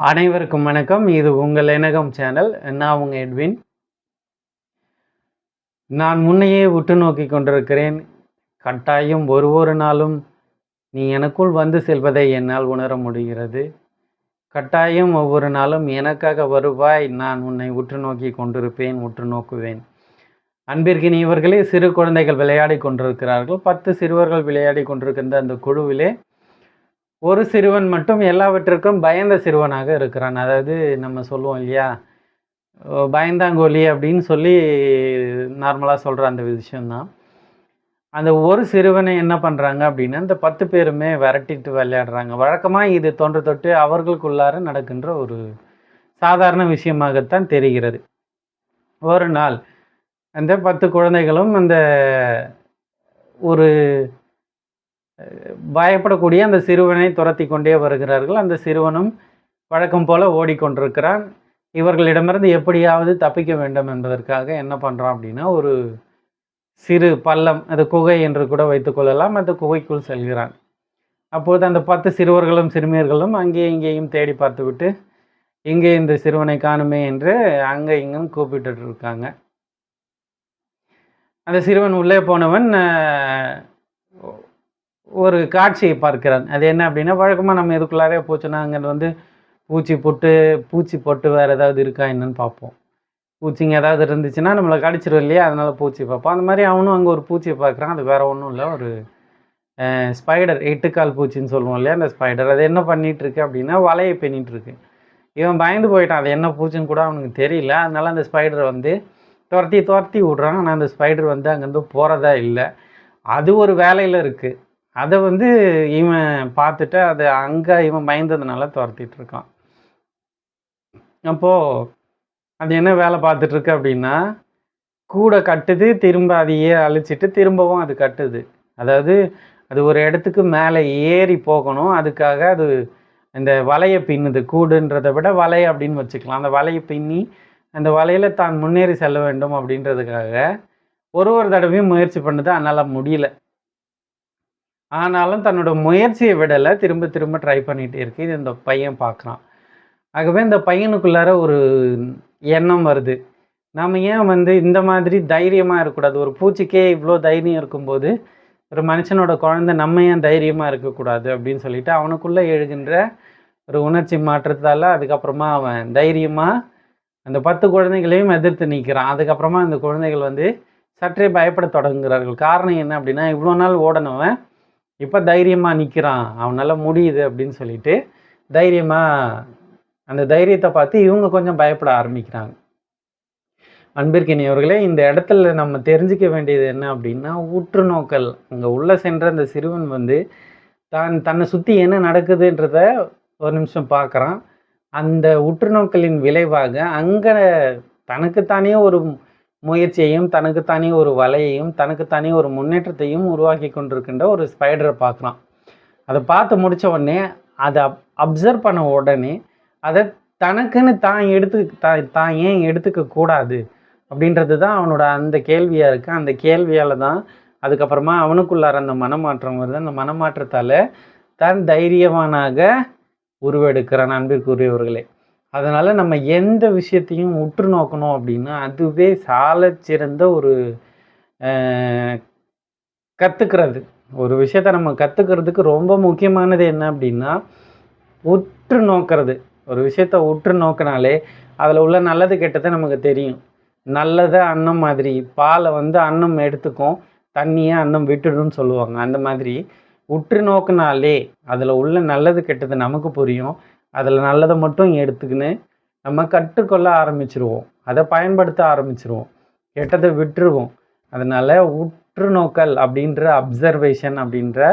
அனைவருக்கும் வணக்கம். இது உங்கள் எனகம் சேனல். நான் உங்க எட்வின். நான் முன்னையே உற்று நோக்கிக் கொண்டிருக்கிறேன். கட்டாயம் ஒரு நாளும் நீ எனக்குள் வந்து செல்வதை என்னால் உணர முடிகிறது. கட்டாயம் ஒவ்வொரு நாளும் எனக்காக வருவாய். நான் உன்னை உற்று நோக்கிக் கொண்டிருப்பேன், உற்று நோக்குவேன். அன்பிற்கினியவர்களே, சிறு குழந்தைகள் விளையாடிக் கொண்டிருக்கிறார்கள். 10 சிறுவர்கள் விளையாடிக் கொண்டிருக்கின்ற அந்த குழுவிலே ஒரு சிறுவன் மட்டும் எல்லாவற்றிற்கும் பயந்த சிறுவனாக இருக்கிறான். அதாவது நம்ம சொல்லுவோம் இல்லையா? பயந்தாங்கோலி அப்படின்னு சொல்லி நார்மலா சொல்ற அந்த விஷயம் தான். அந்த ஒரு சிறுவனை என்ன பண்றாங்க அப்படின்னா, இந்த 10 பேருமே விரட்டிட்டு விளையாடுறாங்க. வழக்கமா இது தொன்று தொட்டு அவர்களுக்குள்ளார நடக்கின்ற ஒரு சாதாரண விஷயமாகத்தான் தெரிகிறது. ஒரு நாள் அந்த 10 குழந்தைகளும் அந்த ஒரு பயப்படக்கூடிய அந்த சிறுவனை துரத்திக் கொண்டே வருகிறார்கள். அந்த சிறுவனும் வழக்கம் போல ஓடிக்கொண்டிருக்கிறான். இவர்களிடமிருந்து எப்படியாவது தப்பிக்க வேண்டும் என்பதற்காக என்ன பண்றான் அப்படின்னா, ஒரு சிறு பள்ளம், அது குகை என்று கூட வைத்துக்கொள்ளலாம். அந்த குகைக்குள் செல்கிறான். அப்போது அந்த 10 சிறுவர்களும் சிறுமியர்களும் அங்கேயும் இங்கேயும் தேடி பார்த்துவிட்டு, எங்கே இந்த சிறுவனை காணுமே என்று அங்க இங்கும் கூப்பிட்டுட்டு இருக்காங்க. அந்த சிறுவன் உள்ளே போனவன் ஒரு காட்சியை பார்க்கிறான். அது என்ன அப்படின்னா, வழக்கமா நம்ம இதுக்குள்ளாரே போச்சுன்னா அங்க வந்து பூச்சி பொட்டு வேறு ஏதாவது இருக்கா என்னன்னு பார்ப்போம். பூச்சிங்க ஏதாவது இருந்துச்சுன்னா நம்மளை கடிச்சிடும் இல்லையா? அதனால பூச்சி பார்ப்போம். அந்த மாதிரி அவனும் அங்கே ஒரு பூச்சியை பார்க்குறான். அது வேற ஒன்றும் இல்லை, ஒரு ஸ்பைடர், 8 கால் பூச்சின்னு சொல்லுவோம் இல்லையா? அந்த ஸ்பைடர் அது என்ன பண்ணிட்டு இருக்கு அப்படின்னா, வலையை பின்னிட்டு இருக்கு. இவன் பயந்து போயிட்டான். அது என்ன பூச்சின்னு கூட அவனுக்கு தெரியல. அதனால அந்த ஸ்பைடரை வந்து துரத்தி விட்றான். ஆனால் அந்த ஸ்பைடர் வந்து அங்கேருந்து போகிறதா இல்லை. அது ஒரு வேலையில் இருக்குது. அதை வந்து இவன் பார்த்துட்டு அதை அங்கே இவன் பயந்ததுனால துரத்திட்டு இருக்கான். அப்போது அது என்ன வேலை பார்த்துட்ருக்கு அப்படின்னா, கூட கட்டுது, திரும்ப அதையே அழிச்சிட்டு திரும்பவும் அது கட்டுது. அதாவது அது ஒரு இடத்துக்கு மேலே ஏறி போகணும். அதுக்காக அது இந்த வலையை பின்னுது. கூடுன்றதை விட வலை அப்படின்னு வச்சுக்கலாம். அந்த வலையை பின்னி அந்த வலையில் தான் முன்னேறி செல்ல வேண்டும் அப்படின்றதுக்காக ஒரு தடவையும் முயற்சி பண்ணுது. அதனால் முடியல. ஆனாலும் தன்னோட முயற்சியை விடலை. திரும்ப திரும்ப ட்ரை பண்ணிகிட்டே இருக்கு. இது இந்த பையன் பார்க்குறான். ஆகவே இந்த பையனுக்குள்ளார ஒரு எண்ணம் வருது. நம்ம ஏன் வந்து இந்த மாதிரி தைரியமாக இருக்கக்கூடாது? ஒரு பூச்சிக்கே இவ்வளோ தைரியம் இருக்கும்போது, ஒரு மனுஷனோட குழந்தை நம்ம ஏன் தைரியமாக இருக்கக்கூடாது? அப்படின்னு சொல்லிட்டு அவனுக்குள்ளே எழுகின்ற ஒரு உணர்ச்சி மாற்றத்தால் அதுக்கப்புறமா அவன் தைரியமாக அந்த 10 குழந்தைகளையும் எதிர்த்து நிற்கிறான். அதுக்கப்புறமா அந்த குழந்தைகள் வந்து சற்றே பயப்பட தொடங்குகிறார்கள். காரணம் என்ன அப்படின்னா, இவ்வளோ நாள் ஓடனவன் இப்போ தைரியமாக நிற்கிறான். அவனால் முடியுது அப்படின்னு சொல்லிட்டு தைரியமாக அந்த தைரியத்தை பார்த்து இவங்க கொஞ்சம் பயப்பட ஆரம்பிக்கிறாங்க. அன்பிற்கினியவர்களே, இந்த இடத்துல நம்ம தெரிஞ்சுக்க வேண்டியது என்ன அப்படின்னா, உற்று நோக்கல். அங்கே உள்ள சென்ற அந்த சிறுவன் வந்து தன்னை சுற்றி என்ன நடக்குதுன்றத ஒரு நிமிஷம் பார்க்குறான். அந்த உற்று நோக்கலின் விளைவாக அங்கே தனக்குத்தானே ஒரு முயற்சியையும், தனக்குத்தானே ஒரு வலையையும், தனக்குத்தானே ஒரு முன்னேற்றத்தையும் உருவாக்கி கொண்டிருக்கின்ற ஒரு ஸ்பைடரை பார்க்குறான். அதை பார்த்து முடித்த உடனே அதை அப்சர்வ் பண்ண உடனே அதை தனக்குன்னு தான் ஏன் எடுத்துக்க கூடாது அப்படின்றது தான் அவனோட அந்த கேள்வியாக இருக்குது. அந்த கேள்வியால் தான் அதுக்கப்புறமா அவனுக்குள்ளார அந்த மனமாற்றம் வருது. அந்த மனமாற்றத்தால் தான் தைரியவானாக உருவெடுக்கிறான். அன்பிற்குரியவர்களே, அதனால் நம்ம எந்த விஷயத்தையும் உற்று நோக்கணும் அப்படின்னா, அதுவே சாலச் சிறந்த ஒரு கற்றுக்கிறது. ஒரு விஷயத்தை நம்ம கற்றுக்கிறதுக்கு ரொம்ப முக்கியமானது என்ன அப்படின்னா, உற்று நோக்கிறது. ஒரு விஷயத்தை உற்று நோக்கினாலே அதில் உள்ள நல்லது கெட்டது நமக்கு தெரியும். நல்லதை அன்னம் மாதிரி, பாலை வந்து அன்னம் எடுத்துக்கும், தண்ணியை அன்னம் விட்டுடும்னு சொல்லுவாங்க. அந்த மாதிரி உற்று நோக்கினாலே அதில் உள்ள நல்லது கெட்டது நமக்கு புரியும். அதில் நல்லதை மட்டும் எடுத்துக்கின்னு நம்ம கற்றுக்கொள்ள ஆரம்பிச்சிருவோம். அதை பயன்படுத்த ஆரம்பிச்சிருவோம். கெட்டதை விட்டுருவோம். அதனால் உற்று நோக்கல் அப்படின்ற அப்சர்வேஷன் அப்படின்ற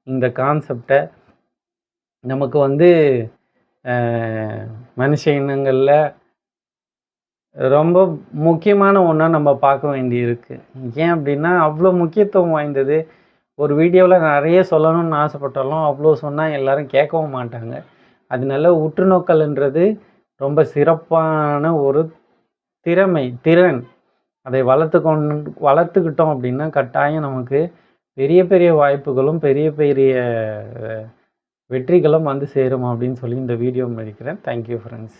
இந்த கான்செப்டை நமக்கு வந்து மனுஷ இனங்களில் ரொம்ப முக்கியமான ஒன்றா நம்ம பார்க்க வேண்டியிருக்கு. ஏன் அப்படின்னா, அவ்வளோ முக்கியத்துவம் வாய்ந்தது. ஒரு வீடியோவில் நிறைய சொல்லணும்னு ஆசைப்பட்டாலும் அவ்வளோ சொன்னால் எல்லோரும் கேட்கவும் மாட்டாங்க. அதனால உற்றுநோக்கல்ன்றது ரொம்ப சிறப்பான ஒரு திறன். அதை வளர்த்துக்கிட்டோம் அப்படின்னா கட்டாயம் நமக்கு பெரிய பெரிய வாய்ப்புகளும் பெரிய பெரிய வெற்றிகளும் வந்து சேரும் அப்படின்னு சொல்லி இந்த வீடியோ முடிக்கிறேன். Thank you friends.